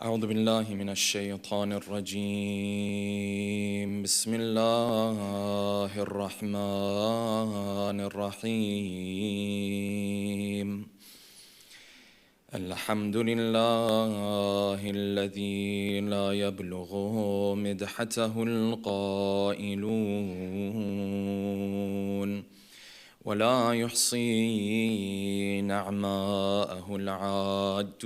أعوذ بالله من الشيطان الرجيم بسم الله الرحمن الرحيم الحمد لله الذي لا يبلغ مدحته القائلون ولا يحصي نعماءه العادون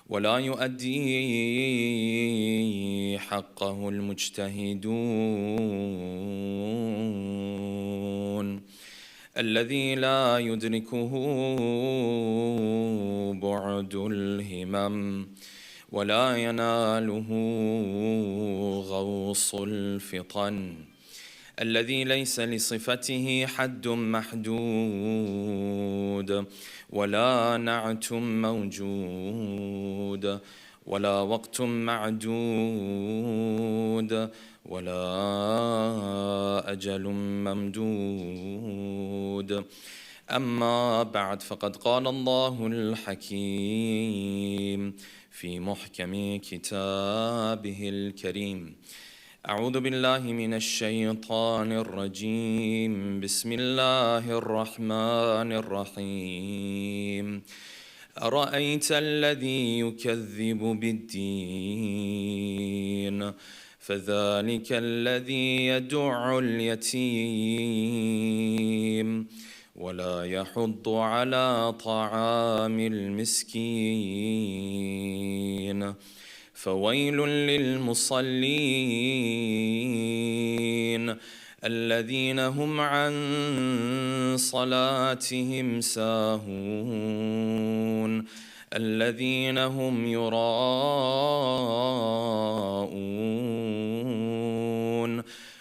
ولا يؤدي حقه المجتهدون الذي لا يدركه بعد الهمم ولا يناله غوص الفطن الذي ليس لصفته حد محدود ولا نعت موجود ولا وقت معدود ولا أجل ممدود أما بعد فقد قال الله الحكيم في محكم كتابه الكريم أعوذ بالله من الشيطان الرجيم بسم الله الرحمن الرحيم أرأيت الذي يكذب بالدين فذلك الذي يدع اليتيم ولا يحض على طعام المسكين فويل للمصلين الذين هم عن صلاتهم ساهون الذين هم يراءون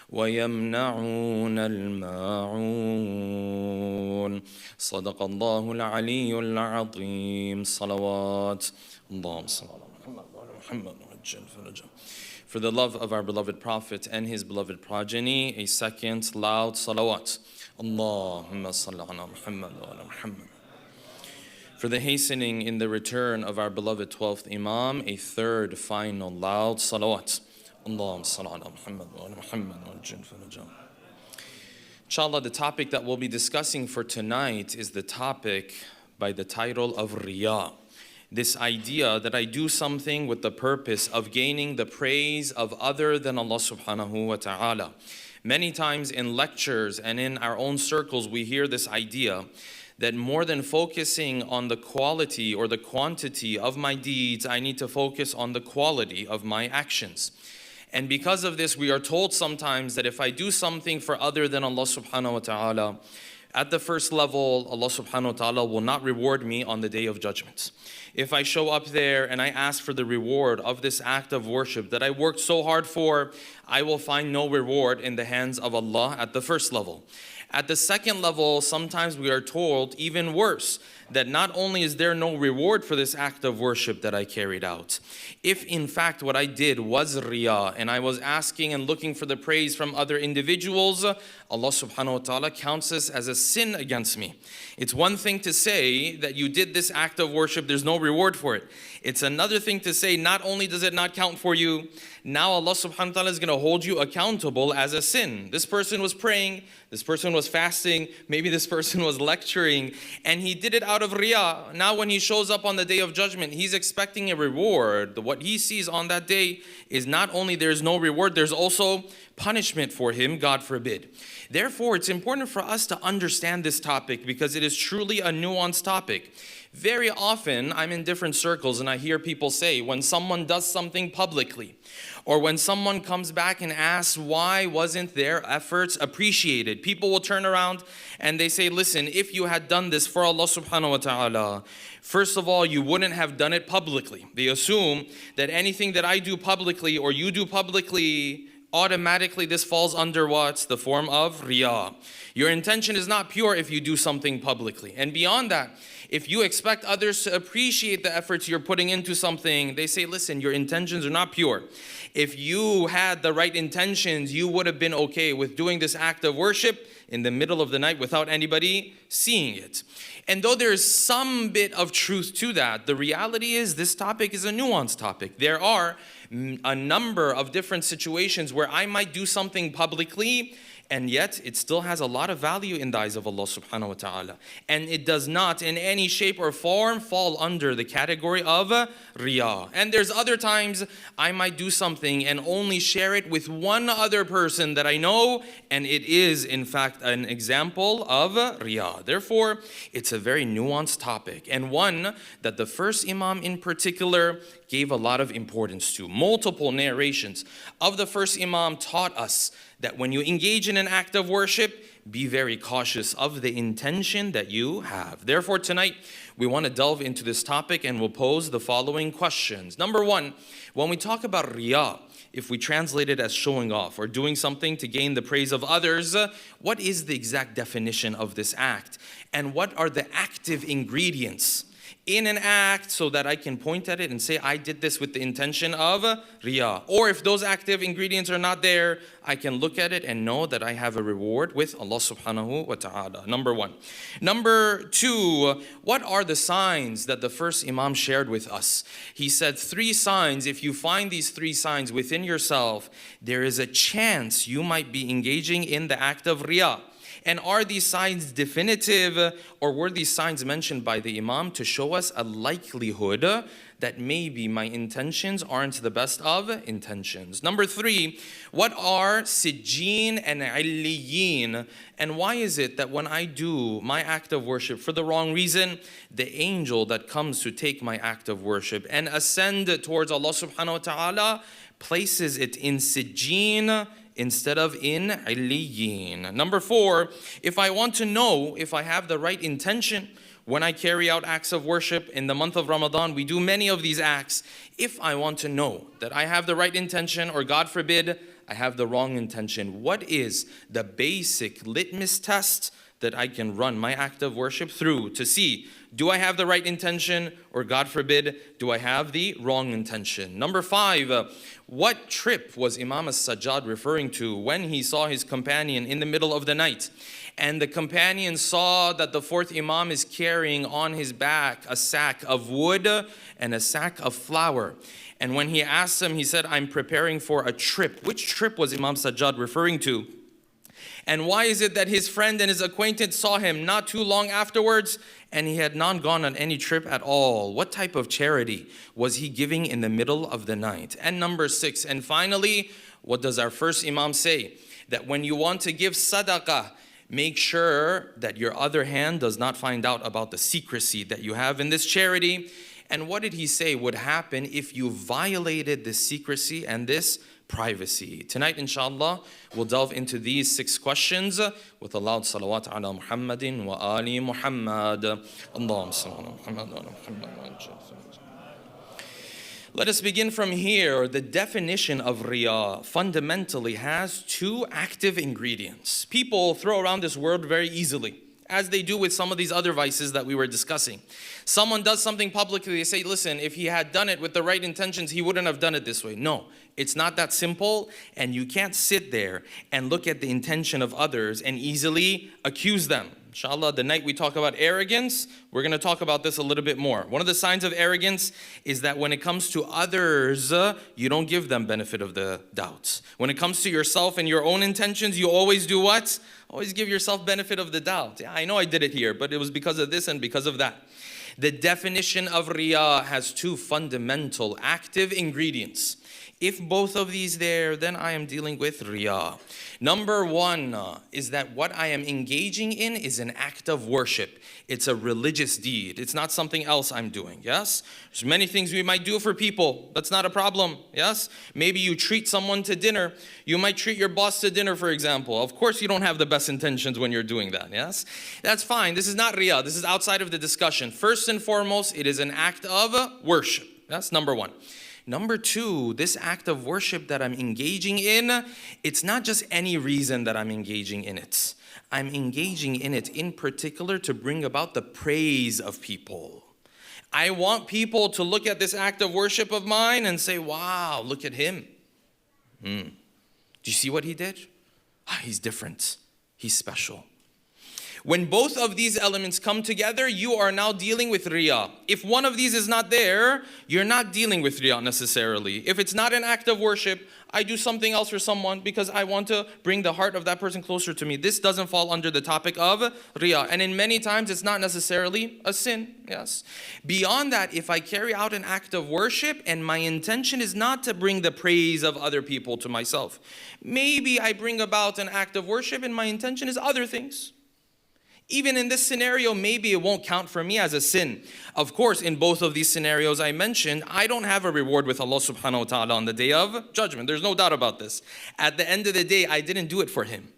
ويمنعون الماعون صدق الله العلي العظيم صلوات اللهم صل على For the love of our beloved Prophet and his beloved progeny, a second loud salawat. Allahumma salli ala Muhammad wa ala Muhammad. For the hastening in the return of our beloved 12th Imam, a third final loud salawat. Allahumma salli ala Muhammad wa ala Muhammad wa ala Inshallah, the topic that we'll be discussing for tonight is the topic by the title of Riya. This idea that I do something with the purpose of gaining the praise of other than Allah subhanahu wa ta'ala. Many times in lectures and in our own circles, we hear this idea that more than focusing on the quality or the quantity of my deeds, I need to focus on the quality of my actions. And because of this, we are told sometimes that if I do something for other than Allah subhanahu wa ta'ala, at the first level, Allah subhanahu wa ta'ala will not reward me on the day of judgment. If I show up there and I ask for the reward of this act of worship that I worked so hard for, I will find no reward in the hands of Allah at the first level. At the second level, sometimes we are told even worse, that not only is there no reward for this act of worship that I carried out, if in fact what I did was Riya and I was asking and looking for the praise from other individuals, Allah subhanahu wa ta'ala counts this as a sin against me. It's one thing to say that you did this act of worship, there's no reward for it. It's another thing to say not only does it not count for you, now Allah subhanahu wa ta'ala is going to hold you accountable as a sin. This person was praying, this person was fasting, maybe this person was lecturing, and he did it out of Riya. Now when he shows up on the day of judgment, he's expecting a reward. What he sees on that day is not only there's no reward, there's also punishment for him, God forbid. Therefore, it's important for us to understand this topic because it is truly a nuanced topic. Very often, I'm in different circles and I hear people say, when someone does something publicly, or when someone comes back and asks why wasn't their efforts appreciated, people will turn around and they say, listen, if you had done this for Allah subhanahu wa ta'ala, first of all, you wouldn't have done it publicly. They assume that anything that I do publicly or you do publicly, automatically this falls under what? The form of Riya. Your intention is not pure if you do something publicly. And beyond that, If you expect others to appreciate the efforts you're putting into something, they say, listen, your intentions are not pure. If you had the right intentions, you would have been okay with doing this act of worship in the middle of the night without anybody seeing it. And though there's some bit of truth to that, the reality is this topic is a nuanced topic. There are a number of different situations where I might do something publicly, and yet it still has a lot of value in the eyes of Allah subhanahu wa ta'ala. And it does not in any shape or form fall under the category of Riya. And there's other times I might do something and only share it with one other person that I know, and it is in fact an example of Riya. Therefore, it's a very nuanced topic, and one that the first Imam in particular gave a lot of importance to. Multiple narrations of the first Imam taught us that when you engage in an act of worship, be very cautious of the intention that you have. Therefore, tonight, we want to delve into this topic and we'll pose the following questions. Number one, when we talk about Riya, if we translate it as showing off or doing something to gain the praise of others, what is the exact definition of this act? And what are the active ingredients in an act so that I can point at it and say, I did this with the intention of Riya? Or if those active ingredients are not there, I can look at it and know that I have a reward with Allah subhanahu wa ta'ala. Number one. Number two, what are the signs that the first Imam shared with us? He said 3 signs. If you find these 3 signs within yourself, there is a chance you might be engaging in the act of Riya. And are these signs definitive, or were these signs mentioned by the Imam to show us a likelihood that maybe my intentions aren't the best of intentions? Number 3, what are Sijjin and Illiyin? And why is it that when I do my act of worship for the wrong reason, the angel that comes to take my act of worship and ascend towards Allah subhanahu wa ta'ala places it in Sijjin instead of in Illiyin? Number 4, if I want to know if I have the right intention when I carry out acts of worship in the month of Ramadan, we do many of these acts. If I want to know that I have the right intention, or God forbid, I have the wrong intention, what is the basic litmus test that I can run my act of worship through to see, do I have the right intention, or God forbid, do I have the wrong intention? Number 5, what trip was Imam as-Sajjad referring to when he saw his companion in the middle of the night? And the companion saw that the 4th Imam is carrying on his back a sack of wood and a sack of flour. And when he asked him, he said, I'm preparing for a trip. Which trip was Imam Sajjad referring to? And why is it that his friend and his acquaintance saw him not too long afterwards and he had not gone on any trip at all? What type of charity was he giving in the middle of the night? And number 6, and finally, what does our first Imam say? That when you want to give sadaqah, make sure that your other hand does not find out about the secrecy that you have in this charity. And what did he say would happen if you violated this secrecy and this privacy? Tonight, inshallah, we'll delve into these 6 questions with a loud salawat ala Muhammadin wa ali Muhammad. Allahumma salli ala Muhammad wa ala Muhammad. Let us begin from here. The definition of Riya fundamentally has 2 active ingredients. People throw around this word very easily, as they do with some of these other vices that we were discussing. Someone does something publicly, they say, listen, if he had done it with the right intentions, he wouldn't have done it this way. No, it's not that simple, and you can't sit there and look at the intention of others and easily accuse them. Inshallah, the night we talk about arrogance, we're going to talk about this a little bit more. One of the signs of arrogance is that when it comes to others, you don't give them benefit of the doubts. When it comes to yourself and your own intentions, you always do what? Always give yourself benefit of the doubt. Yeah, I know I did it here, but it was because of this and because of that. The definition of Riya has 2 fundamental active ingredients. If both of these there, then I am dealing with Riya. Number 1 is that what I am engaging in is an act of worship. It's a religious deed. It's not something else I'm doing, yes? There's many things we might do for people. That's not a problem, yes? Maybe you treat someone to dinner. You might treat your boss to dinner, for example. Of course, you don't have the best intentions when you're doing that, yes? That's fine. This is not Riya. This is outside of the discussion. First and foremost, it is an act of worship. That's number 1. Number two, this act of worship that I'm engaging in, it's not just any reason that I'm engaging in it. I'm engaging in it in particular to bring about the praise of people. I want people to look at this act of worship of mine and say, wow, look at him. Do you see what he did? He's different. He's special. When both of these elements come together, you are now dealing with Riya. If one of these is not there, you're not dealing with Riya necessarily. If it's not an act of worship, I do something else for someone because I want to bring the heart of that person closer to me. This doesn't fall under the topic of Riya. And in many times, it's not necessarily a sin. Yes. Beyond that, if I carry out an act of worship and my intention is not to bring the praise of other people to myself, maybe I bring about an act of worship and my intention is other things. Even in this scenario, maybe it won't count for me as a sin. Of course, in both of these scenarios I mentioned, I don't have a reward with Allah subhanahu wa ta'ala on the day of judgment. There's no doubt about this. At the end of the day, I didn't do it for him.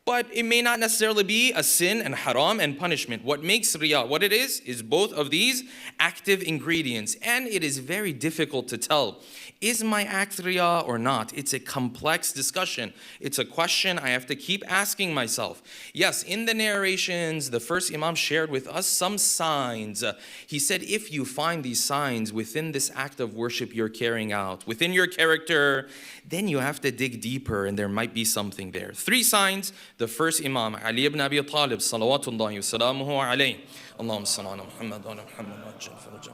But it may not necessarily be a sin and haram and punishment. What makes Riya what it is both of these active ingredients. And it is very difficult to tell, is my act Riya or not? It's a complex discussion. It's a question I have to keep asking myself. Yes, in the narrations, the first Imam shared with us some signs. He said, if you find these signs within this act of worship you're carrying out, within your character, then you have to dig deeper and there might be something there. 3 signs. The first Imam, Ali ibn Abi Talib, salawatullahi wa salamuhu alayhi. Allahumma salli ala Muhammad wa ala Muhammad.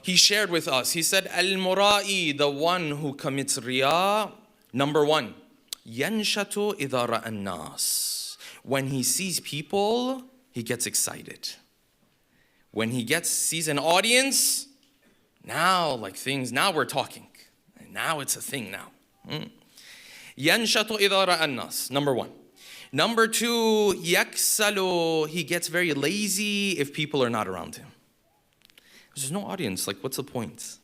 He shared with us, he said, Al-Mura'i, the one who commits Riya, number 1, Yanshatu idha ra'a an-nas. When he sees people, he gets excited. When he sees an audience, now we're talking. Now it's a thing now. Yanshatu idha ra'a an-nas, number 1. Number 2, yaksalu, he gets very lazy if people are not around him. There's no audience, what's the point?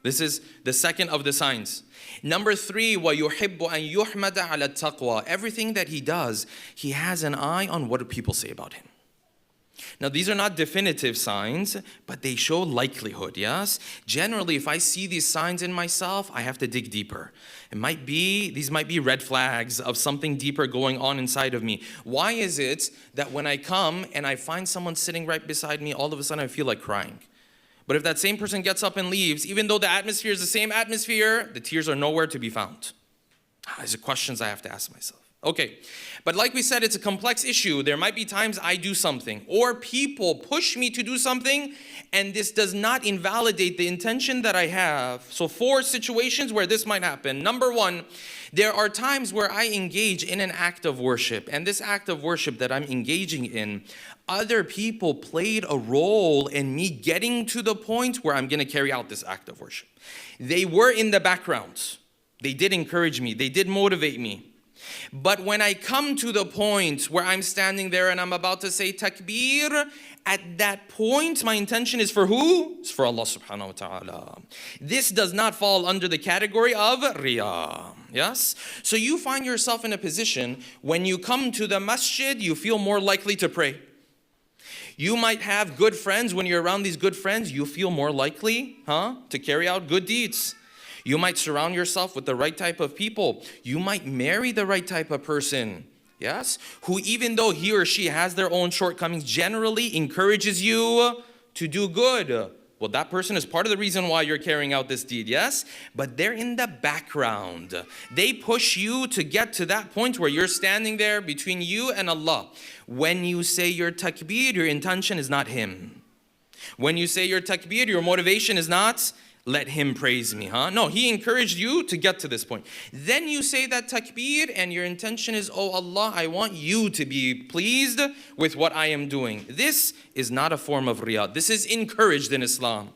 This is the second of the signs. Number 3, وَيُحِبُّ أَن يُحْمَدَ عَلَى التَّقْوَى. Everything that he does, he has an eye on what do people say about him. Now, these are not definitive signs, but they show likelihood, yes? Generally, if I see these signs in myself, I have to dig deeper. These might be red flags of something deeper going on inside of me. Why is it that when I come and I find someone sitting right beside me, all of a sudden I feel like crying? But if that same person gets up and leaves, even though the atmosphere is the same atmosphere, the tears are nowhere to be found. These are questions I have to ask myself. Okay, but like we said, it's a complex issue. There might be times I do something or people push me to do something and this does not invalidate the intention that I have. So 4 situations where this might happen. Number 1, there are times where I engage in an act of worship, and this act of worship that I'm engaging in, other people played a role in me getting to the point where I'm going to carry out this act of worship. They were in the background. They did encourage me. They did motivate me. But when I come to the point where I'm standing there and I'm about to say takbir, at that point, my intention is for who? It's for Allah subhanahu wa ta'ala. This does not fall under the category of Riya. Yes? So you find yourself in a position when you come to the masjid, you feel more likely to pray. You might have good friends. When you're around these good friends, you feel more likely to carry out good deeds. You might surround yourself with the right type of people. You might marry the right type of person, yes? Who, even though he or she has their own shortcomings, generally encourages you to do good. Well, that person is part of the reason why you're carrying out this deed, yes? But they're in the background. They push you to get to that point where you're standing there between you and Allah. When you say your takbir, your intention is not him. When you say your takbir, your motivation is not let him praise me, No, he encouraged you to get to this point. Then you say that takbir and your intention is, oh Allah, I want you to be pleased with what I am doing. This is not a form of riya. This is encouraged in Islam.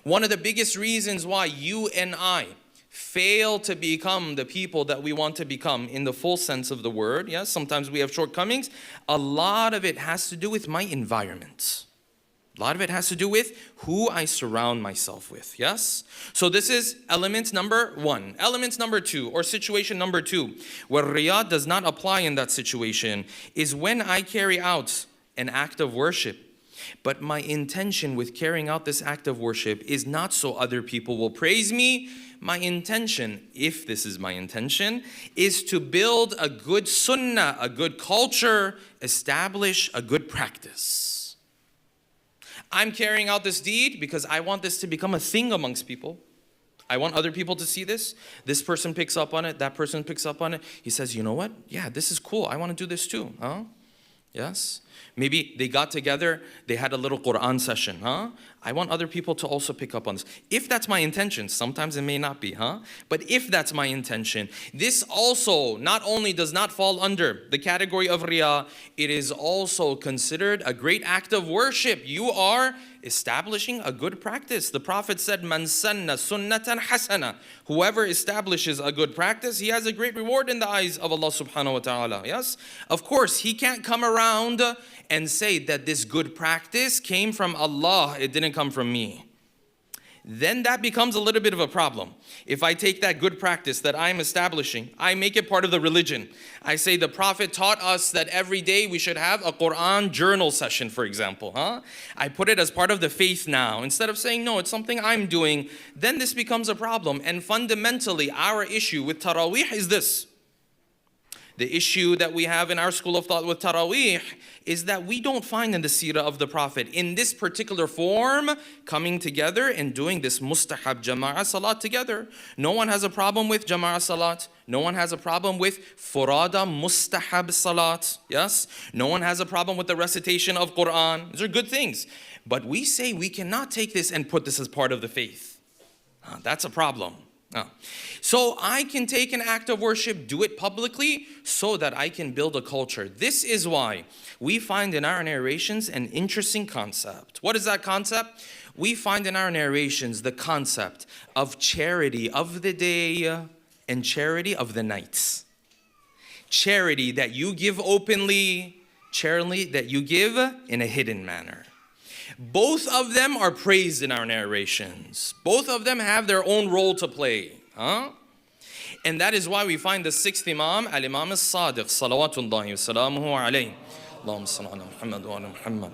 One of the biggest reasons why you and I fail to become the people that we want to become in the full sense of the word, yes, sometimes we have shortcomings. A lot of it has to do with my environment. A lot of it has to do with who I surround myself with, yes? So this is element number 1. Element number 2, or situation number 2, where riya does not apply in that situation, is when I carry out an act of worship But my intention with carrying out this act of worship is not so other people will praise me. My intention, if this is my intention, is to build a good sunnah, a good culture, establish a good practice. I'm carrying out this deed because I want this to become a thing amongst people. I want other people to see this. This person picks up on it, that person picks up on it. He says, you know what? Yeah, this is cool. I want to do this too. Huh? Yes? Maybe they got together, they had a little Quran session, huh? I want other people to also pick up on this. If that's my intention, sometimes it may not be, huh? But if that's my intention, this also not only does not fall under the category of Riya, it is also considered a great act of worship. You are establishing a good practice. The Prophet said, Man sanna sunnatan hasana. Whoever establishes a good practice, he has a great reward in the eyes of Allah subhanahu wa ta'ala. Yes? Of course, he can't come around and say that this good practice came from Allah, it didn't come from me. Then that becomes a little bit of a problem. If I take that good practice that I'm establishing, I make it part of the religion. I say the Prophet taught us that every day we should have a Quran journal session, for example. I put it as part of the faith now. Instead of saying, no, it's something I'm doing, then this becomes a problem. And fundamentally, our issue with Taraweeh is this. The issue that we have in our school of thought with Taraweeh is that we don't find in the seerah of the Prophet, in this particular form, coming together and doing this mustahab jama'ah salat together. No one has a problem with jama'ah salat. No one has a problem with furada mustahab salat. Yes? No one has a problem with the recitation of Quran. These are good things. But we say we cannot take this and put this as part of the faith. That's a problem. So I can take an act of worship, do it publicly, so that I can build a culture. This is why we find in our narrations an interesting concept. What is that concept? We find in our narrations the concept of charity of the day and charity of the night. Charity that you give openly, charity that you give in a hidden manner. Both of them are praised in our narrations. Both of them have their own role to play. And that is why we find the sixth Imam, Al-Imam As-Sadiq, salawatullahi wa salamuhu alayhi. Allahumma salli ala Muhammad wa ala Muhammad.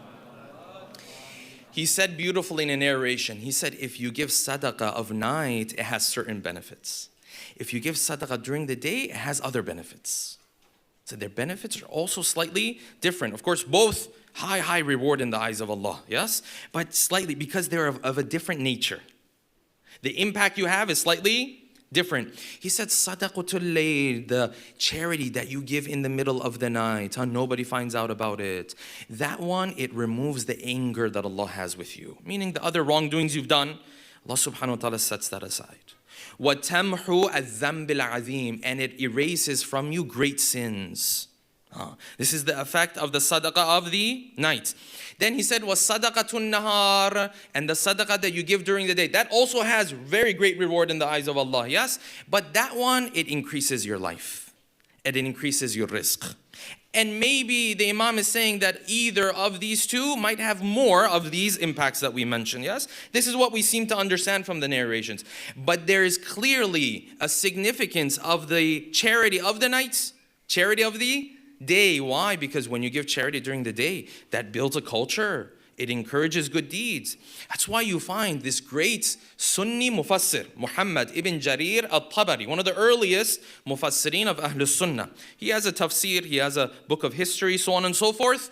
He said beautifully in a narration, he said, if you give sadaqah of night, it has certain benefits. If you give sadaqah during the day, it has other benefits. So their benefits are also slightly different. Of course, both high reward in the eyes of Allah, yes? But slightly, because they're of a different nature. The impact you have is slightly different. He said, Sadaqatul layl, the charity that you give in the middle of the night, nobody finds out about it. That one, it removes the anger that Allah has with you. Meaning the other wrongdoings you've done, Allah subhanahu wa ta'ala sets that aside. وَتَمْحُ الذَّنْبِ الْعَظِيمِ, and it erases from you great sins. This is the effect of the sadaqah of the night. Then he said, was sadaqatun nahar, and the sadaqah that you give during the day. That also has very great reward in the eyes of Allah, yes? But that one, it increases your life. It increases your rizq. And maybe the Imam is saying that either of these two might have more of these impacts that we mentioned, yes? This is what we seem to understand from the narrations. But there is clearly a significance of the charity of the night, charity of the day. Why? Because when you give charity during the day, that builds a culture. It encourages good deeds. That's why you find this great Sunni Mufassir, Muhammad ibn Jarir al-Tabari, one of the earliest Mufassirin of Ahlul Sunnah. He has a tafsir, he has a book of history, so on and so forth.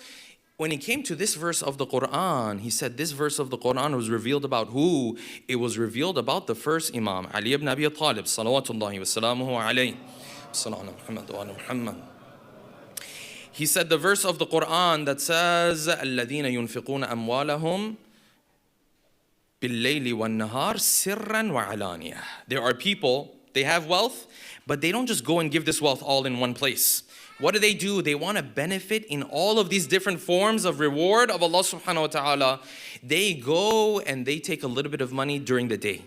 When he came to this verse of the Quran, he said this verse of the Quran was revealed about who? It was revealed about the first Imam, Ali ibn Abi Talib, salawatullahi wa salamuhu alayhi. Sallallahu Muhammad wa ala Muhammad. He said the verse of the Quran that says, الَّذِينَ يُنْفِقُونَ أَمْوَالَهُمْ بِاللَّيْلِ وَالنَّهَارِ سِرًّا وَعَلَانِيَةً. There are people, they have wealth, but they don't just go and give this wealth all in one place. What do? They want to benefit in all of these different forms of reward of Allah subhanahu wa ta'ala. They go and they take a little bit of money during the day,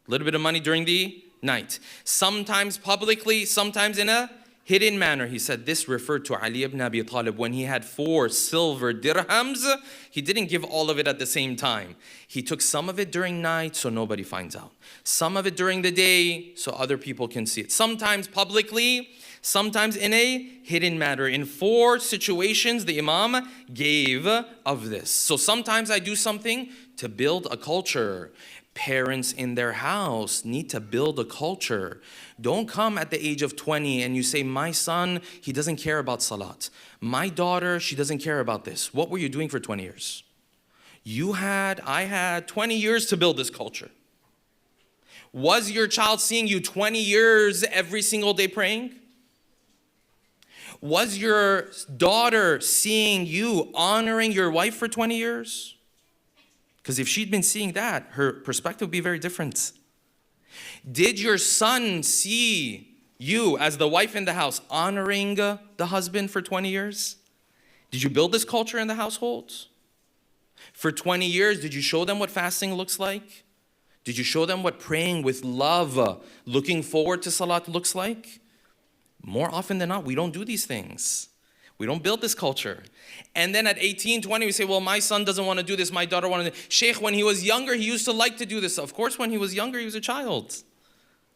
a little bit of money during the night. Sometimes publicly, sometimes in a hidden manner. He said this referred to Ali ibn Abi Talib when he had 4 silver dirhams. He didn't give all of it at the same time. He took some of it during night so nobody finds out. Some of it during the day so other people can see it. Sometimes publicly, sometimes in a hidden matter. In 4 situations the Imam gave of this. So sometimes I do something to build a culture. Parents in their house need to build a culture. Don't come at the age of 20 and you say, my son, he doesn't care about salat. My daughter, she doesn't care about this. What were you doing for 20 years? I had 20 years to build this culture. Was your child seeing you 20 years every single day praying? Was your daughter seeing you honoring your wife for 20 years? Because if she'd been seeing that, her perspective would be very different. Did your son see you as the wife in the house honoring the husband for 20 years? Did you build this culture in the household? For 20 years, did you show them what fasting looks like? Did you show them what praying with love, looking forward to salat looks like? More often than not, we don't do these things. We don't build this culture. And then at 18, 20, we say, well, my son doesn't want to do this. My daughter wanted to. Sheikh, when he was younger, he used to like to do this. Of course, when he was younger, he was a child.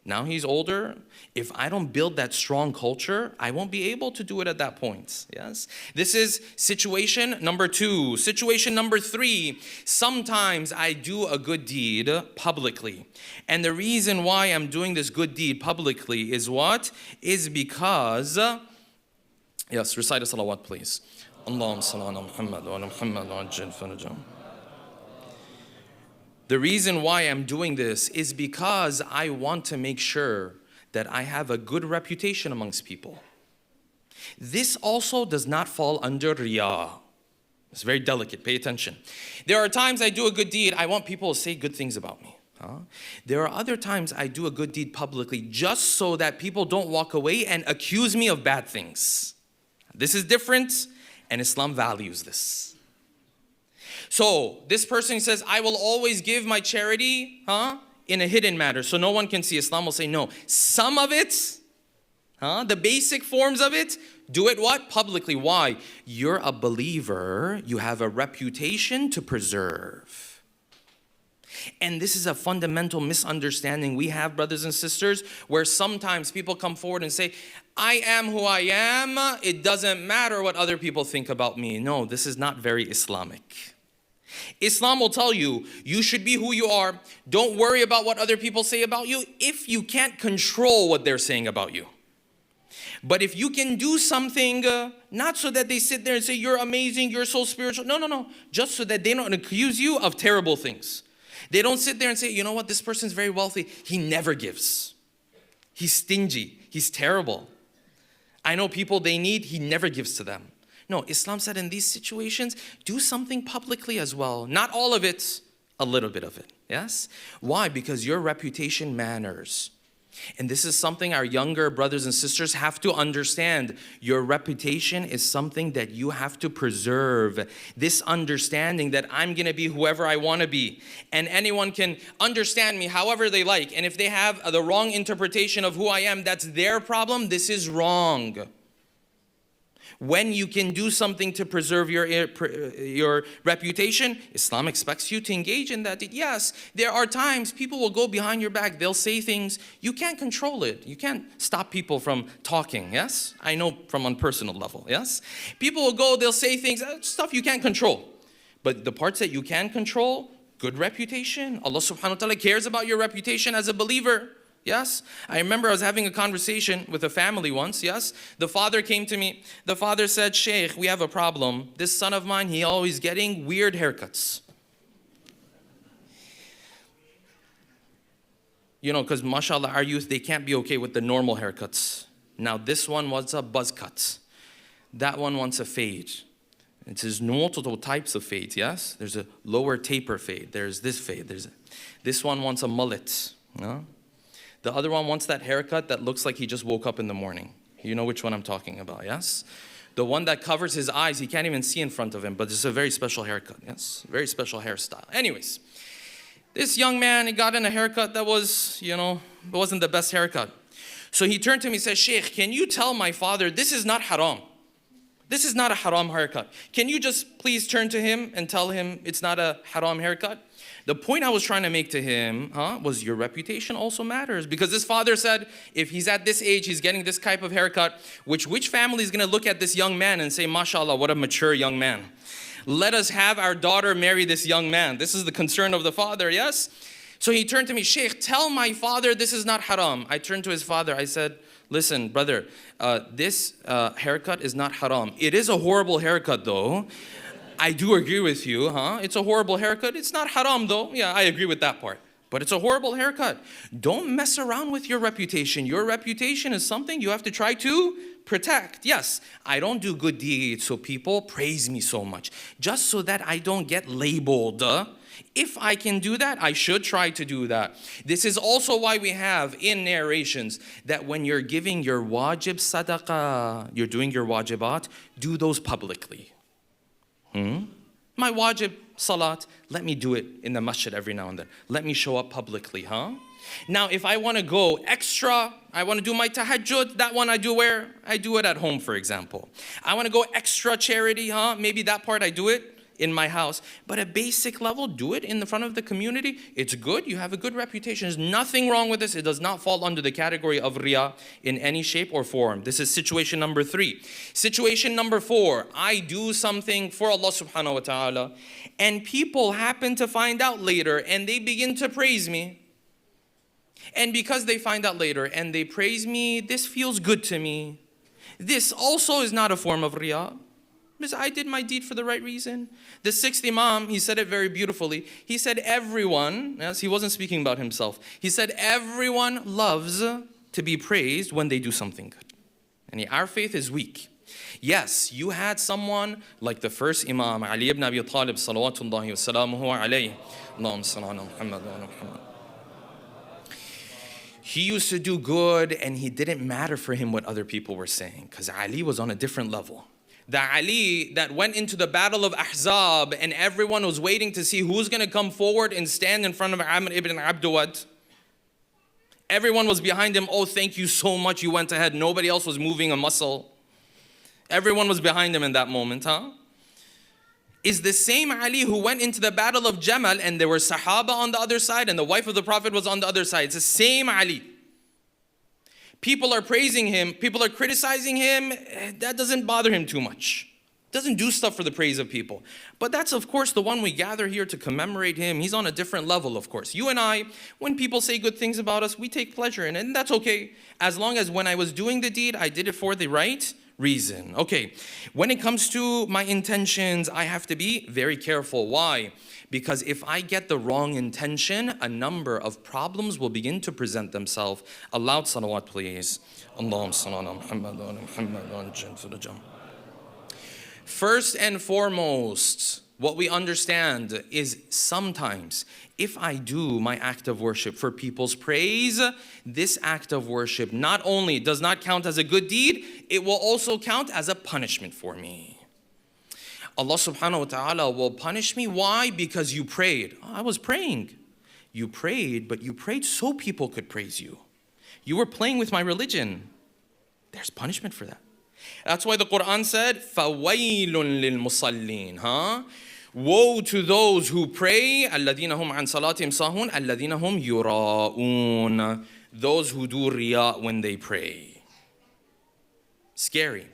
Now he's older. If I don't build that strong culture, I won't be able to do it at that point. Yes? This is situation number 2. Situation number 3, sometimes I do a good deed publicly. And the reason why I'm doing this good deed publicly is what? Is because, yes, recite a salawat, please. Allahumma salli ala Muhammad wa ala Muhammad wa ajil farajahum. The reason why I'm doing this is because I want to make sure that I have a good reputation amongst people. This also does not fall under Riya. It's very delicate, pay attention. There are times I do a good deed, I want people to say good things about me. There are other times I do a good deed publicly just so that people don't walk away and accuse me of bad things. This is different, and Islam values this. So this person says, I will always give my charity in a hidden matter so no one can see. Islam will say, no, some of it, the basic forms of it, do it what? Publicly. Why? You're a believer. You have a reputation to preserve. And this is a fundamental misunderstanding we have, brothers and sisters, where sometimes people come forward and say, I am who I am. It doesn't matter what other people think about me. No, this is not very Islamic. Islam will tell you, you should be who you are. Don't worry about what other people say about you if you can't control what they're saying about you. But if you can do something, not so that they sit there and say, you're amazing, you're so spiritual. No. Just so that they don't accuse you of terrible things. They don't sit there and say, you know what, this person's very wealthy. He never gives. He's stingy. He's terrible. I know people they need, he never gives to them. No, Islam said in these situations, do something publicly as well. Not all of it, a little bit of it. Yes? Why? Because your reputation matters. And this is something our younger brothers and sisters have to understand. Your reputation is something that you have to preserve. This understanding that I'm going to be whoever I want to be. And anyone can understand me however they like. And if they have the wrong interpretation of who I am, that's their problem. This is wrong. When you can do something to preserve your reputation, Islam expects you to engage in that. Yes, there are times people will go behind your back. They'll say things. You can't control it. You can't stop people from talking, yes? I know from on personal level, yes? People will go, they'll say things, stuff you can't control. But the parts that you can control, good reputation. Allah subhanahu wa ta'ala cares about your reputation as a believer. Yes, I remember I was having a conversation with a family once, yes. The father came to me. The father said, Sheikh, we have a problem. This son of mine, he always getting weird haircuts. You know, because mashallah, our youth, they can't be okay with the normal haircuts. Now this one wants a buzz cut. That one wants a fade. There's multiple types of fades, yes. There's a lower taper fade. There's this fade. This one wants a mullet, no? The other one wants that haircut that looks like he just woke up in the morning. You know which one I'm talking about, yes? The one that covers his eyes, he can't even see in front of him, but it's a very special haircut, yes? Very special hairstyle. Anyways, this young man, he got in a haircut that was, it wasn't the best haircut. So he turned to me and said, Sheikh, can you tell my father this is not haram? This is not a haram haircut. Can you just please turn to him and tell him it's not a haram haircut? The point I was trying to make to him was your reputation also matters. Because this father said, if he's at this age, he's getting this type of haircut, which family is going to look at this young man and say, mashallah, what a mature young man. Let us have our daughter marry this young man. This is the concern of the father, yes? So he turned to me, Sheikh, tell my father this is not haram. I turned to his father. I said, listen, brother, this haircut is not haram. It is a horrible haircut, though. I do agree with you, It's a horrible haircut. It's not haram, though. Yeah, I agree with that part. But it's a horrible haircut. Don't mess around with your reputation. Your reputation is something you have to try to protect. Yes, I don't do good deeds so people praise me so much. Just so that I don't get labeled. If I can do that, I should try to do that. This is also why we have in narrations that when you're giving your wajib sadaqah, you're doing your wajibat, do those publicly. My wajib salat, let me do it in the masjid every now and then. Let me show up publicly, Now, if I want to go extra, I want to do my tahajjud, that one I do where? I do it at home, for example. I want to go extra charity, Maybe that part I do it in my house. But at basic level, do it in the front of the community. It's good. You have a good reputation. There's nothing wrong with this. It does not fall under the category of Riya in any shape or form. This is situation number 3. Situation number 4, I do something for Allah subhanahu wa ta'ala, and people happen to find out later and they begin to praise me. And because they find out later and they praise me, this feels good to me. This also is not a form of Riya. Because I did my deed for the right reason. The 6th Imam, he said it very beautifully. He said everyone, yes, he wasn't speaking about himself. He said everyone loves to be praised when they do something good. And our faith is weak. Yes, you had someone like the first Imam, Ali ibn Abi Talib, salawatullahi wa salamuhu alayhi. Allahumma salli ala Muhammad wa ala Muhammad. He used to do good and he didn't matter for him what other people were saying because Ali was on a different level. The Ali that went into the battle of Ahzab and everyone was waiting to see who's going to come forward and stand in front of Amr ibn Abduwad. Everyone was behind him. Oh, thank you so much. You went ahead. Nobody else was moving a muscle. Everyone was behind him in that moment, Is the same Ali who went into the battle of Jamal and there were Sahaba on the other side and the wife of the Prophet was on the other side. It's the same Ali. People are praising him, people are criticizing him, that doesn't bother him too much. Doesn't do stuff for the praise of people. But that's of course the one we gather here to commemorate him. He's on a different level, of course. You and I, when people say good things about us, we take pleasure in it, and that's okay. As long as when I was doing the deed, I did it for the right reason. Okay, when it comes to my intentions, I have to be very careful. Why? Because if I get the wrong intention, a number of problems will begin to present themselves. A loud salawat, please. Allahumma salli ala Muhammad wa ala Muhammad wa ala Jannah. First and foremost, what we understand is sometimes if I do my act of worship for people's praise, this act of worship not only does not count as a good deed, it will also count as a punishment for me. Allah subhanahu wa ta'ala will punish me. Why? Because you prayed. Oh, I was praying. You prayed, but you prayed so people could praise you. You were playing with my religion. There's punishment for that. That's why the Quran said, فَوَيْلٌ لِلْمُصَلِّينَ Woe to those who pray, الَّذِينَ هُمْ عَنْ صَلَاتِهِمْ سَاهُونَ الَّذِينَ هُمْ يُرَاءُونَ Those who do riya when they pray. Scary.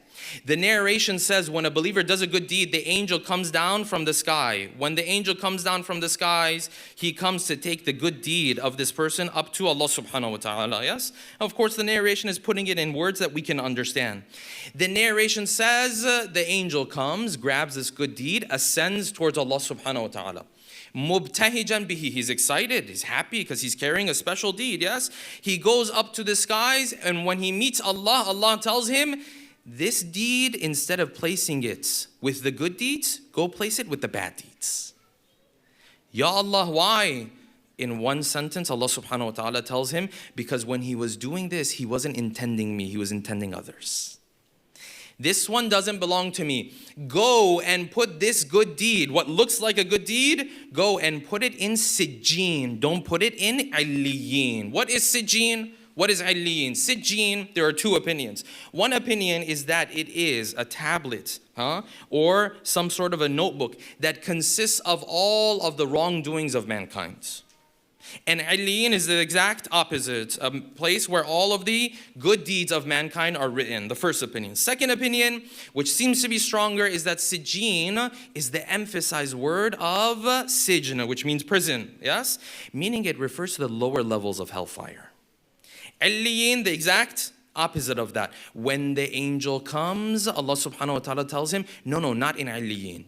The narration says when a believer does a good deed, the angel comes down from the sky. When the angel comes down from the skies, he comes to take the good deed of this person up to Allah subhanahu wa ta'ala. Yes? Of course, the narration is putting it in words that we can understand. The narration says the angel comes, grabs this good deed, ascends towards Allah subhanahu wa ta'ala. Mubtahijan bihi, he's excited, he's happy because he's carrying a special deed, yes? He goes up to the skies and when he meets Allah, Allah tells him, this deed, instead of placing it with the good deeds, go place it with the bad deeds. Ya Allah, why? In one sentence, Allah subhanahu wa ta'ala tells him, because when he was doing this, he wasn't intending me, he was intending others. This one doesn't belong to me. Go and put this good deed, what looks like a good deed, go and put it in sijjeen. Don't put it in illiyin. What is sijjeen? What is Illiyin? Sijjin, there are two opinions. One opinion is that it is a tablet, or some sort of a notebook that consists of all of the wrongdoings of mankind. And Illiyin is the exact opposite, a place where all of the good deeds of mankind are written, the first opinion. Second opinion, which seems to be stronger, is that Sijjin is the emphasized word of Sijn, which means prison, yes? Meaning it refers to the lower levels of hellfire. Illiyin, the exact opposite of that. When the angel comes, Allah subhanahu wa ta'ala tells him, no, not in Illiyin.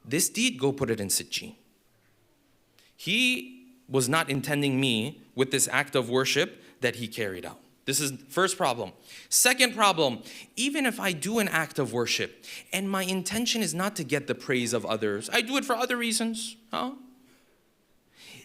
This deed, go put it in Sijjin. He was not intending me with this act of worship that he carried out. This is first problem. Second problem, even if I do an act of worship and my intention is not to get the praise of others, I do it for other reasons,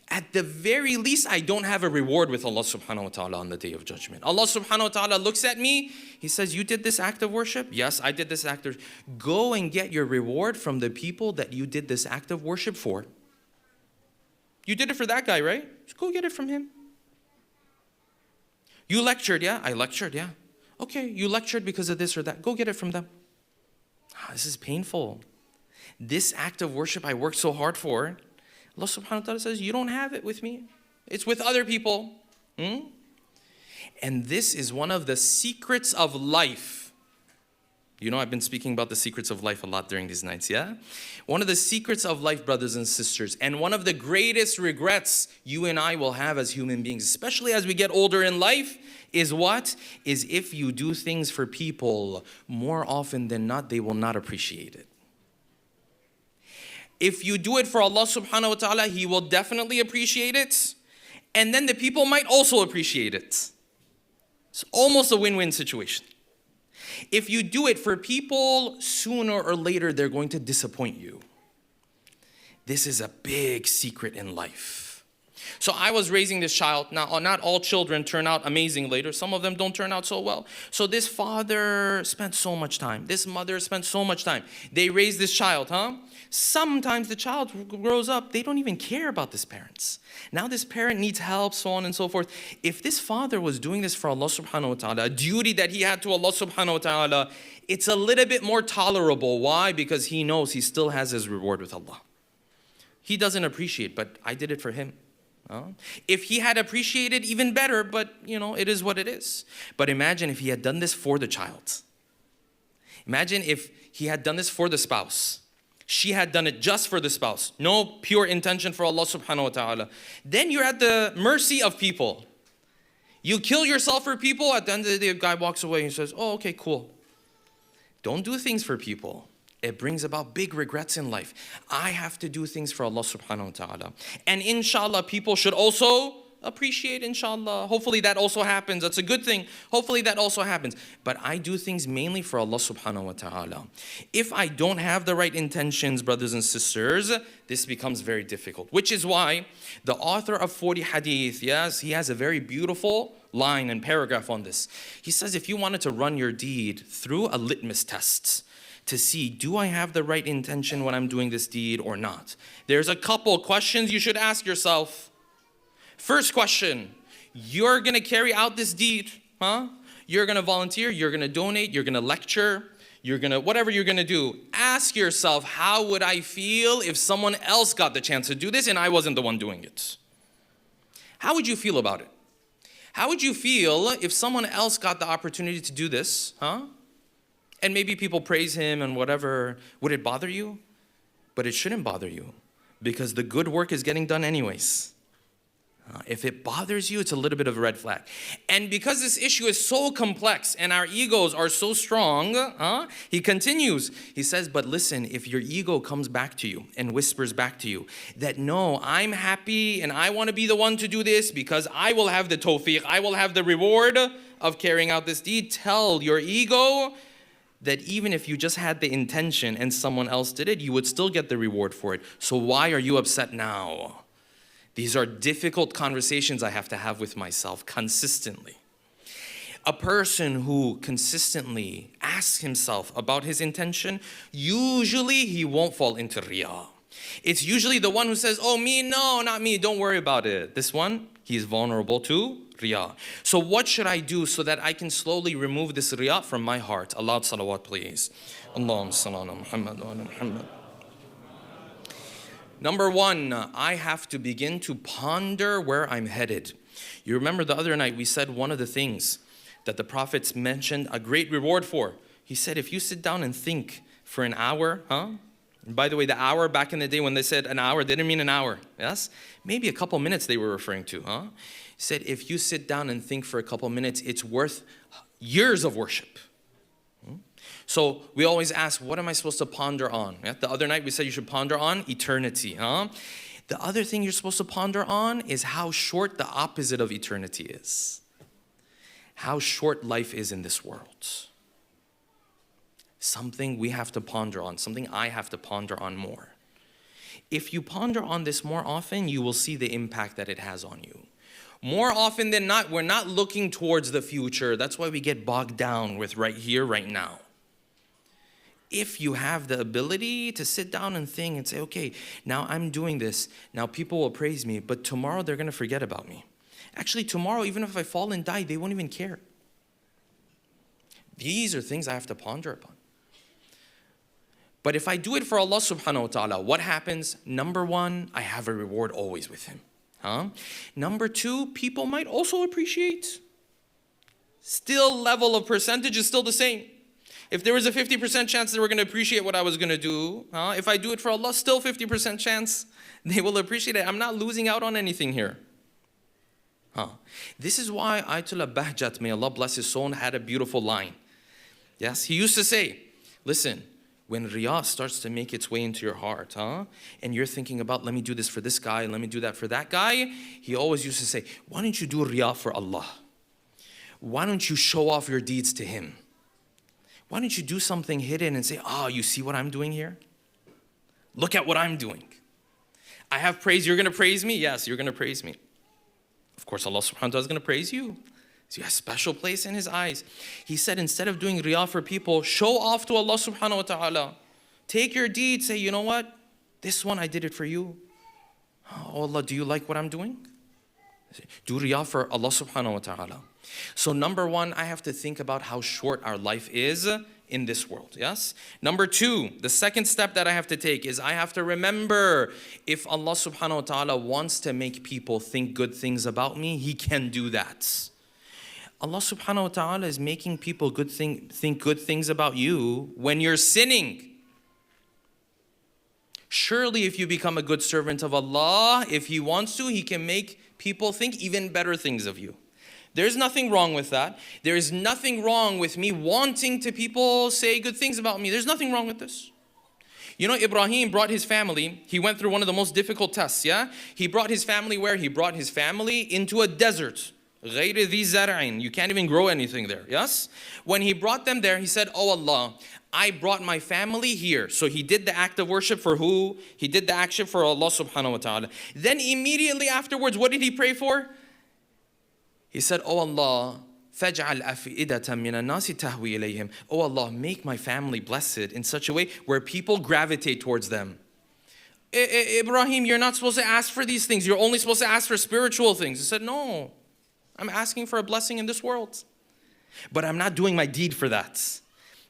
at the very least, I don't have a reward with Allah subhanahu wa ta'ala on the day of judgment. Allah subhanahu wa ta'ala looks at me, He says, you did this act of worship? Yes, I did this act of worship. Go and get your reward from the people that you did this act of worship for. You did it for that guy, right? Just go get it from him. You lectured, yeah? I lectured, yeah. Okay, you lectured because of this or that. Go get it from them. This is painful. This act of worship I worked so hard for, Allah subhanahu wa ta'ala says, you don't have it with me. It's with other people. And this is one of the secrets of life. You know, I've been speaking about the secrets of life a lot during these nights, yeah? One of the secrets of life, brothers and sisters, and one of the greatest regrets you and I will have as human beings, especially as we get older in life, is what? Is if you do things for people, more often than not, they will not appreciate it. If you do it for Allah subhanahu wa ta'ala, He will definitely appreciate it. And then the people might also appreciate it. It's almost a win-win situation. If you do it for people, sooner or later they're going to disappoint you. This is a big secret in life. So I was raising this child. Now, not all children turn out amazing later. Some of them don't turn out so well. So this father spent so much time. This mother spent so much time. They raised this child, Sometimes the child grows up, they don't even care about this parents. Now this parent needs help, so on and so forth. If this father was doing this for Allah subhanahu wa ta'ala, a duty that he had to Allah subhanahu wa ta'ala, it's a little bit more tolerable. Why? Because he knows he still has his reward with Allah. He doesn't appreciate, but I did it for him. If he had appreciated, even better, but it is what it is. But imagine if he had done this for the child. Imagine if he had done this for the spouse. She had done it just for the spouse. No pure intention for Allah subhanahu wa ta'ala. Then you're at the mercy of people. You kill yourself for people. At the end of the day, a guy walks away and says, oh, okay, cool. Don't do things for people. It brings about big regrets in life. I have to do things for Allah subhanahu wa ta'ala. And inshallah, people should also appreciate, inshallah. Hopefully that also happens. That's a good thing. Hopefully that also happens. But I do things mainly for Allah subhanahu wa ta'ala. If I don't have the right intentions, brothers and sisters, this becomes very difficult. Which is why the author of 40 hadith, yes, he has a very beautiful line and paragraph on this. He says, if you wanted to run your deed through a litmus test, to see, do I have the right intention when I'm doing this deed or not? There's a couple questions you should ask yourself. First question, you're going to carry out this deed, You're going to volunteer, you're going to donate, you're going to lecture, whatever you're going to do. Ask yourself, how would I feel if someone else got the chance to do this and I wasn't the one doing it? How would you feel about it? How would you feel if someone else got the opportunity to do this, And maybe people praise him and whatever. Would it bother you? But it shouldn't bother you because the good work is getting done anyways. If it bothers you, it's a little bit of a red flag. And because this issue is so complex and our egos are so strong, he continues. He says, but listen, if your ego comes back to you and whispers back to you that, no, I'm happy and I want to be the one to do this because I will have the tawfiq, I will have the reward of carrying out this deed, tell your ego that even if you just had the intention and someone else did it, you would still get the reward for it. So why are you upset now? These are difficult conversations I have to have with myself consistently. A person who consistently asks himself about his intention, usually he won't fall into Riya. It's usually the one who says, oh, me, no, not me, don't worry about it. This one, he is vulnerable to Riya. So what should I do so that I can slowly remove this riya from my heart? Allah salawat please. Allahumma salli ala Muhammad wa ala Muhammad. Number one, I have to begin to ponder where I'm headed. You remember the other night we said one of the things that the prophets mentioned a great reward for. He said if you sit down and think for an hour, And by the way, the hour back in the day when they said an hour, they didn't mean an hour, yes? Maybe a couple minutes they were referring to, He said if you sit down and think for a couple minutes, it's worth years of worship. So we always ask, what am I supposed to ponder on? Yeah? The other night we said you should ponder on eternity. The other thing you're supposed to ponder on is how short the opposite of eternity is. How short life is in this world. Something we have to ponder on, something I have to ponder on more. If you ponder on this more often, you will see the impact that it has on you. More often than not, we're not looking towards the future. That's why we get bogged down with right here, right now. If you have the ability to sit down and think and say, okay, now I'm doing this. Now people will praise me, but tomorrow they're going to forget about me. Actually, tomorrow, even if I fall and die, they won't even care. These are things I have to ponder upon. But if I do it for Allah subhanahu wa ta'ala, what happens? Number one, I have a reward always with Him. Number two, people might also appreciate. Still, level of percentage is still the same. If there was a 50% chance they were going to appreciate what I was going to do, if I do it for Allah, still 50% chance they will appreciate it. I'm not losing out on anything here. This is why Ayatollah Bahjat, may Allah bless his soul, had a beautiful line. Yes, he used to say, listen, when Riya starts to make its way into your heart, and you're thinking about, let me do this for this guy, and let me do that for that guy, he always used to say, why don't you do Riya for Allah? Why don't you show off your deeds to Him? Why don't you do something hidden and say, you see what I'm doing here? Look at what I'm doing. I have praise, you're going to praise me? Yes, you're going to praise me. Of course, Allah subhanahu wa ta'ala is going to praise you. So you have a special place in His eyes. He said, instead of doing Riya for people, show off to Allah subhanahu wa ta'ala. Take your deed, say, you know what? This one, I did it for you. Oh Allah, do you like what I'm doing? Do Riya for Allah subhanahu wa ta'ala. So number one, I have to think about how short our life is in this world, yes? Number two, the second step that I have to take is I have to remember, if Allah subhanahu wa ta'ala wants to make people think good things about me, He can do that. Allah subhanahu wa ta'ala is making people think good things about you when you're sinning. Surely if you become a good servant of Allah, if He wants to, He can make people think even better things of you. There's nothing wrong with that. There is nothing wrong with me wanting to people say good things about me. There's nothing wrong with this. You know, Ibrahim brought his family. He went through one of the most difficult tests, yeah? He brought his family where? He brought his family into a desert. غَيْرِ ذِي زَرْعٍ. You can't even grow anything there, yes? When he brought them there, he said, oh Allah, I brought my family here. So he did the act of worship for who? He did the action for Allah subhanahu wa ta'ala. Then immediately afterwards, what did he pray for? He said, oh Allah, فَجْعَلْ أَفْئِدَةً مِّنَ النَّاسِ تَهْوِي إِلَيْهِمْ. Oh Allah, make my family blessed in such a way where people gravitate towards them. Ibrahim, you're not supposed to ask for these things. You're only supposed to ask for spiritual things. He said, no, I'm asking for a blessing in this world. But I'm not doing my deed for that.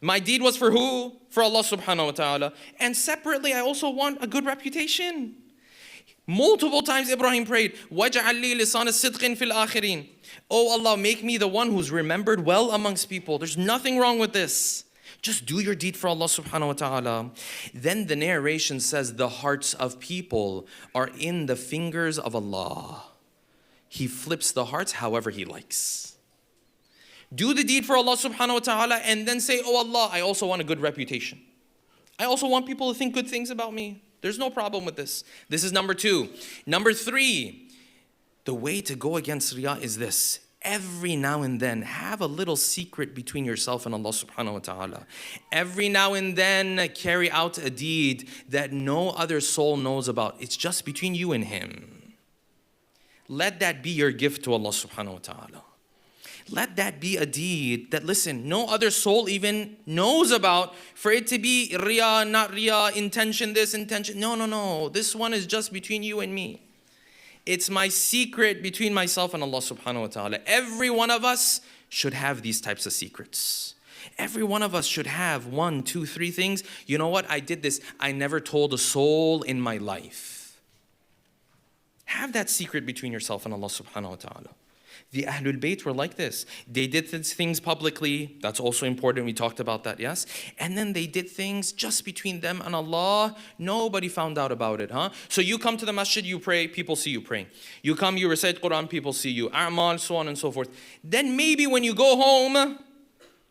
My deed was for who? For Allah subhanahu wa ta'ala. And separately, I also want a good reputation. Multiple times Ibrahim prayed, وَجْعَلْ لِي لِسَانَ الصِّدْقٍ فِي الْآخِرِينَ. Oh Allah, make me the one who's remembered well amongst people. There's nothing wrong with this. Just do your deed for Allah subhanahu wa ta'ala. Then the narration says the hearts of people are in the fingers of Allah. He flips the hearts however He likes. Do the deed for Allah subhanahu wa ta'ala and then say, oh Allah, I also want a good reputation. I also want people to think good things about me. There's no problem with this. This is number two. Number three, the way to go against Riya is this. Every now and then, have a little secret between yourself and Allah subhanahu wa ta'ala. Every now and then, carry out a deed that no other soul knows about. It's just between you and Him. Let that be your gift to Allah subhanahu wa ta'ala. Let that be a deed that, listen, no other soul even knows about, for it to be Riya, not Riya, intention this, intention. No. This one is just between you and me. It's my secret between myself and Allah subhanahu wa ta'ala. Every one of us should have these types of secrets. Every one of us should have 1, 2, 3 things. You know what? I did this. I never told a soul in my life. Have that secret between yourself and Allah subhanahu wa ta'ala. The Ahlul Bayt were like this. They did these things publicly. That's also important. We talked about that, yes? And then they did things just between them and Allah. Nobody found out about it, huh? So you come to the masjid, you pray, people see you praying. You come, you recite Quran, people see you. A'mal, so on and so forth. Then maybe when you go home,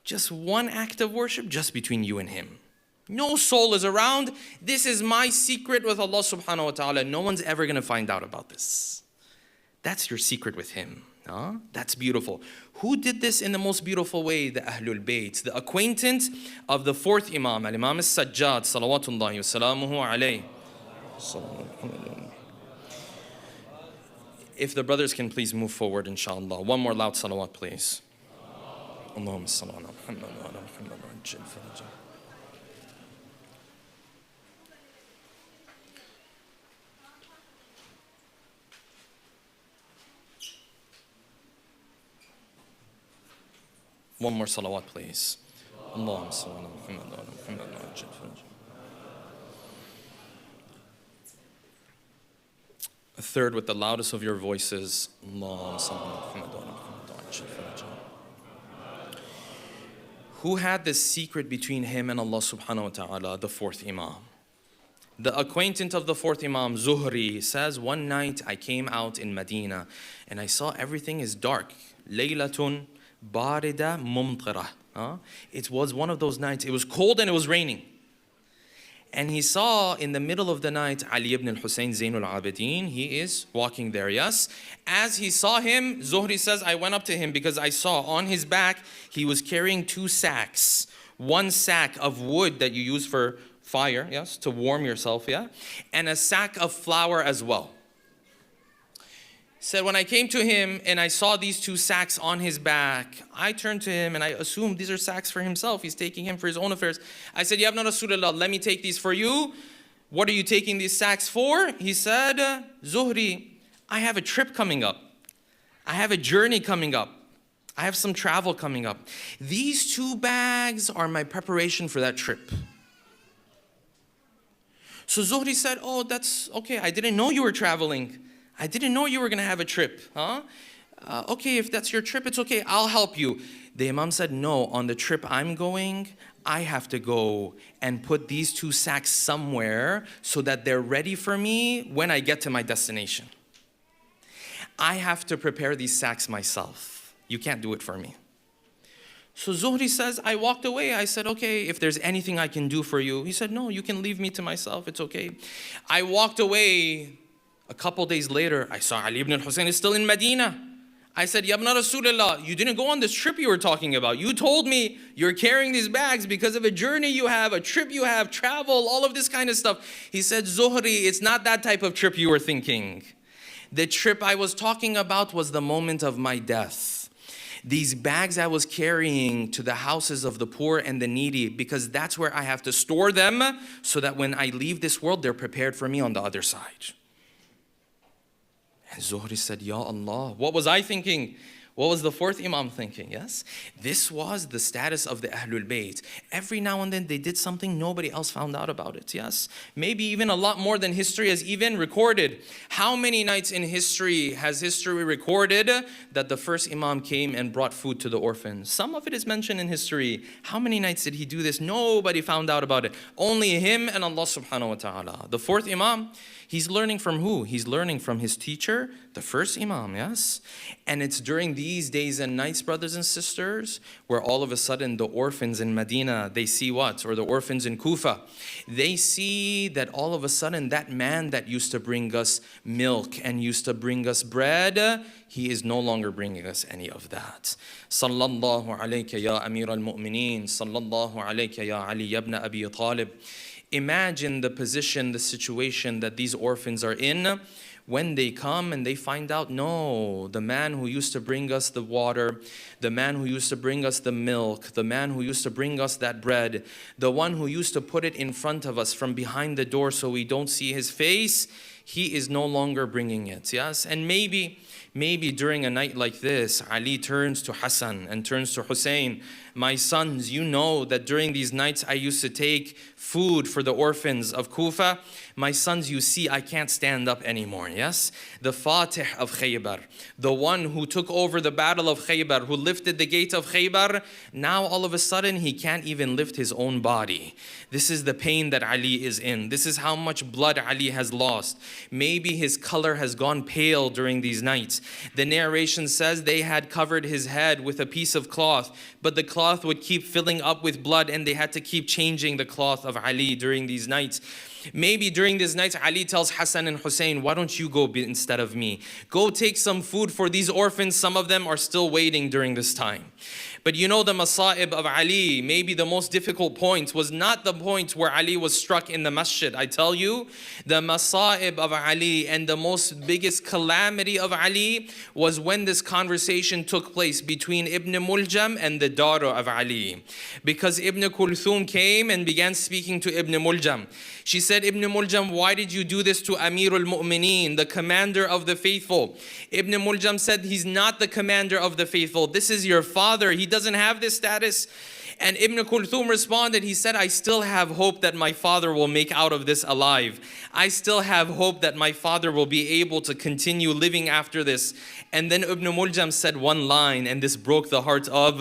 just one act of worship just between you and Him. No soul is around. This is my secret with Allah subhanahu wa ta'ala. No one's ever going to find out about this. That's your secret with Him. Huh? That's beautiful. Who did this in the most beautiful way? The Ahlul Bayt, the acquaintance of the fourth Imam, Al-Imam As-Sajjad, salawatullahi wa salamuhu alayhi. If the brothers can please move forward, inshallah. One more loud salawat, please. Allahumma salli ala Muhammad wa ala Muhammad wa ajil farajah. One more salawat, please. Allahumma salli ala Muhammad wa ala Muhammad wa ajil farajah. A third with the loudest of your voices. Allahumma salli ala Muhammad wa ala Muhammad wa ajil farajah. Who had this secret between him and Allah subhanahu wa ta'ala? The fourth Imam. The acquaintance of the fourth Imam, Zuhri, says, one night I came out in Medina and I saw everything is dark. Laylatun barida mumtira. It was one of those nights. It was cold and it was raining. And he saw in the middle of the night Ali ibn al-Husayn Zainul Abidin. He is walking there, yes. As he saw him, Zuhri says, I went up to him because I saw on his back, he was carrying 2 sacks. One sack of wood that you use for fire, yes, to warm yourself, yeah. And a sack of flour as well. Said, when I came to him and I saw these 2 sacks on his back, I turned to him and I assumed these are sacks for himself. He's taking him for his own affairs. I said, Ya ibn Rasulullah, let me take these for you. What are you taking these sacks for? He said, Zuhri, I have a trip coming up. I have a journey coming up. I have some travel coming up. These 2 bags are my preparation for that trip. So Zuhri said, oh, that's okay. I didn't know you were traveling. I didn't know you were going to have a trip. Okay, if that's your trip, it's okay. I'll help you. The Imam said, no, on the trip I'm going, I have to go and put these 2 sacks somewhere so that they're ready for me when I get to my destination. I have to prepare these sacks myself. You can't do it for me. So Zuhri says, I walked away. I said, okay, if there's anything I can do for you. He said, no, you can leave me to myself. It's okay. I walked away. A couple days later, I saw Ali ibn al-Husayn is still in Medina. I said, Ya ibn Rasulullah, you didn't go on this trip you were talking about. You told me you're carrying these bags because of a journey you have, a trip you have, travel, all of this kind of stuff. He said, Zuhri, it's not that type of trip you were thinking. The trip I was talking about was the moment of my death. These bags I was carrying to the houses of the poor and the needy because that's where I have to store them so that when I leave this world, they're prepared for me on the other side. And Zuhri said, Ya Allah, what was I thinking? What was the fourth Imam thinking? Yes, this was the status of the Ahlul Bayt. Every now and then they did something, nobody else found out about it. Yes, maybe even a lot more than history has even recorded. How many nights in history has history recorded that the first Imam came and brought food to the orphans? Some of it is mentioned in history. How many nights did he do this? Nobody found out about it. Only him and Allah subhanahu wa ta'ala. The fourth Imam, he's learning from who? He's learning from his teacher, the first Imam, yes? And it's during these days and nights, brothers and sisters, where all of a sudden the orphans in Medina, they see what? Or the orphans in Kufa. They see that all of a sudden that man that used to bring us milk and used to bring us bread, he is no longer bringing us any of that. Sallallahu alayka ya Amir al-Mu'mineen. Sallallahu alayka ya Ali ibn Abi Talib. Imagine the position, the situation that these orphans are in when they come and they find out, no, the man who used to bring us the water, the man who used to bring us the milk, the man who used to bring us that bread, the one who used to put it in front of us from behind the door so we don't see his face, he is no longer bringing it. Yes, and maybe during a night like this, Ali turns to Hassan and turns to Hussein. My sons, you know that during these nights I used to take food for the orphans of Kufa. My sons, you see, I can't stand up anymore. Yes, the Fatih of Khaybar, the one who took over the battle of Khaybar, who lifted the gate of Khaybar, now all of a sudden he can't even lift his own body. This is the pain that Ali is in. This is how much blood Ali has lost. Maybe his color has gone pale during these nights. The narration says they had covered his head with a piece of cloth, but the cloth would keep filling up with blood and they had to keep changing the cloth of Ali during these nights. Maybe during these nights, Ali tells Hassan and Hussein, why don't you go instead of me? Go take some food for these orphans. Some of them are still waiting during this time. But you know the masa'ib of Ali, maybe the most difficult point was not the point where Ali was struck in the masjid. I tell you, the masa'ib of Ali and the most biggest calamity of Ali was when this conversation took place between Ibn Muljam and the daughter of Ali. Because Ibn Kulthum came and began speaking to Ibn Muljam. She said, Ibn Muljam, why did you do this to Amirul Mu'mineen, the commander of the faithful? Ibn Muljam said, he's not the commander of the faithful. This is your father. He doesn't have this status. And Ibn Kulthum responded, he said, I still have hope that my father will make out of this alive. I still have hope that my father will be able to continue living after this. And then Ibn Muljam said one line, and this broke the heart of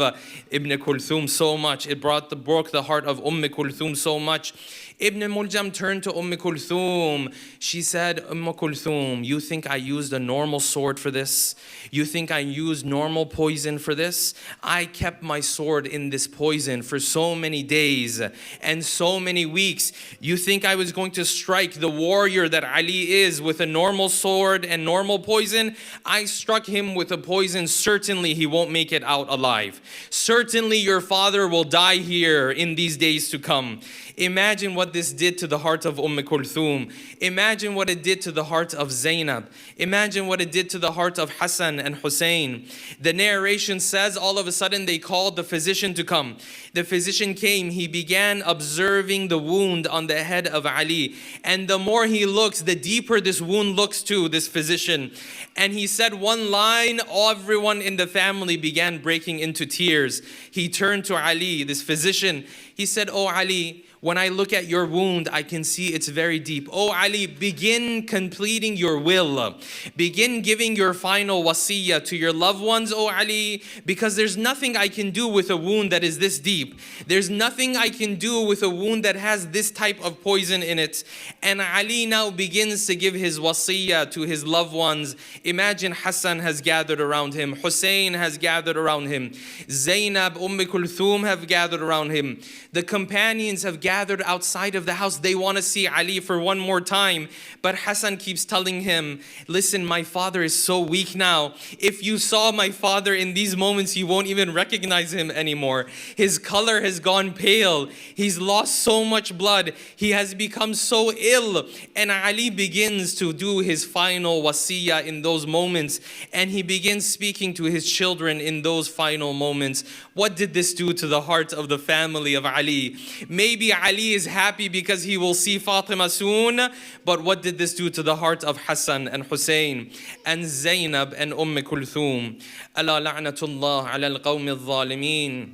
Ibn Kulthum so much. It broke the heart of Kulthum so much. Ibn Muljam turned to Kulthum. She said, Kulthum, you think I used a normal sword for this? You think I used normal poison for this? I kept my sword in this poison for so many days and so many weeks. You think I was going to strike the warrior that Ali is with a normal sword and normal poison? I struck him with a poison. Certainly he won't make it out alive. Certainly your father will die here in these days to come. Imagine what this did to the heart of Kulthum. Imagine what it did to the heart of Zainab. Imagine what it did to the heart of Hassan and Hussein. The narration says all of a sudden they called the physician to come. The physician came. He began observing the wound on the head of Ali. And the more he looks, the deeper this wound looks to this physician. And he said one line, everyone in the family began breaking into tears. He turned to Ali, this physician. He said, Oh Ali, when I look at your wound, I can see it's very deep. Oh Ali, begin completing your will. Begin giving your final wasiyah to your loved ones, oh Ali, because there's nothing I can do with a wound that is this deep. There's nothing I can do with a wound that has this type of poison in it. And Ali now begins to give his wasiyah to his loved ones. Imagine Hassan has gathered around him. Hussein has gathered around him. Zainab, Kulthum have gathered around him. The companions have gathered outside of the house. They want to see Ali for one more time. But Hassan keeps telling him, listen, my father is so weak now. If you saw my father in these moments, you won't even recognize him anymore. His color has gone pale. He's lost so much blood. He has become so ill. And Ali begins to do his final wasiyah in those moments. And he begins speaking to his children in those final moments. What did this do to the heart of the family of Ali? Maybe Ali is happy because he will see Fatima soon, but what did this do to the heart of Hassan and Hussein and Zainab and Kulthum? Ala la'natullah ala al-qawmi al-zalimin.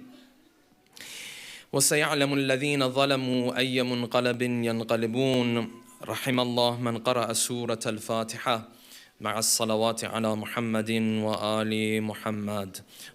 وسيعلم الذين ظلموا أي منقلب ينقلبون رحم الله من قرأ سورة الفاتحة مع الصلوات على محمد وآل محمد